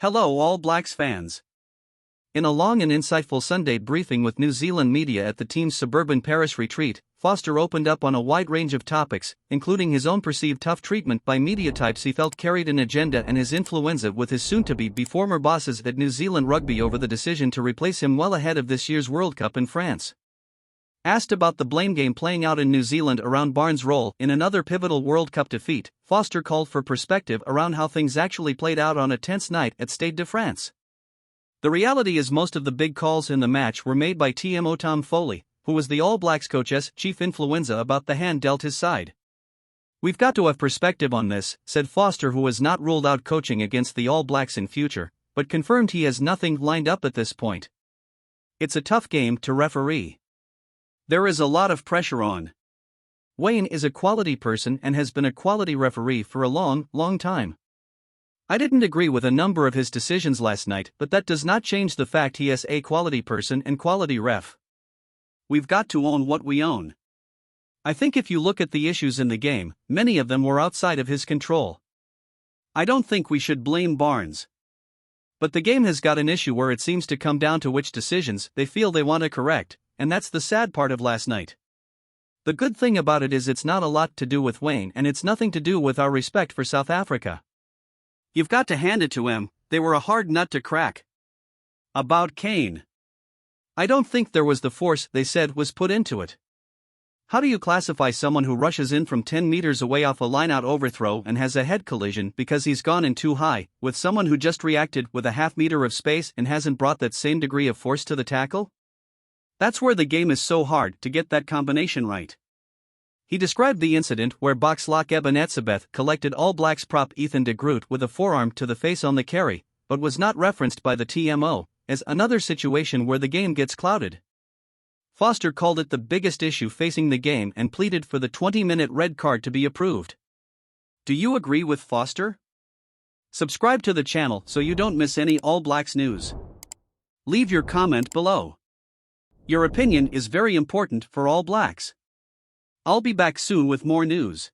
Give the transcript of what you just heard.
Hello All Blacks fans. In a long and insightful Sunday briefing with New Zealand media at the team's suburban Paris retreat, Foster opened up on a wide range of topics, including his own perceived tough treatment by media types he felt carried an agenda and his influenza with his soon-to-be former bosses at New Zealand Rugby over the decision to replace him well ahead of this year's World Cup in France. Asked about the blame game playing out in New Zealand around Barnes' role in another pivotal World Cup defeat, Foster called for perspective around how things actually played out on a tense night at Stade de France. The reality is most of the big calls in the match were made by TMO Tom Foley, who was the All Blacks coach's chief influenza about the hand dealt his side. "We've got to have perspective on this," said Foster, who has not ruled out coaching against the All Blacks in future, but confirmed he has nothing lined up at this point. "It's a tough game to referee. There is a lot of pressure on. Wayne is a quality person and has been a quality referee for a long time. I didn't agree with a number of his decisions last night, but that does not change the fact he is a quality person and quality ref. We've got to own what we own. I think if you look at the issues in the game, many of them were outside of his control. I don't think we should blame Barnes. But the game has got an issue where it seems to come down to which decisions they feel they want to correct, and that's the sad part of last night. The good thing about it is it's not a lot to do with Wayne and it's nothing to do with our respect for South Africa. You've got to hand it to him, they were a hard nut to crack. About Kane. I don't think there was the force they said was put into it. How do you classify someone who rushes in from 10 meters away off a line-out overthrow and has a head collision because he's gone in too high, with someone who just reacted with a half meter of space and hasn't brought that same degree of force to the tackle? That's where the game is so hard to get that combination right. He described the incident where Boxlock Ebenezabeth collected All Blacks prop Ethan de Groot with a forearm to the face on the carry, but was not referenced by the TMO, as another situation where the game gets clouded. Foster called it the biggest issue facing the game and pleaded for the 20-minute red card to be approved. Do you agree with Foster? Subscribe to the channel so you don't miss any All Blacks news. Leave your comment below. Your opinion is very important for All Blacks. I'll be back soon with more news.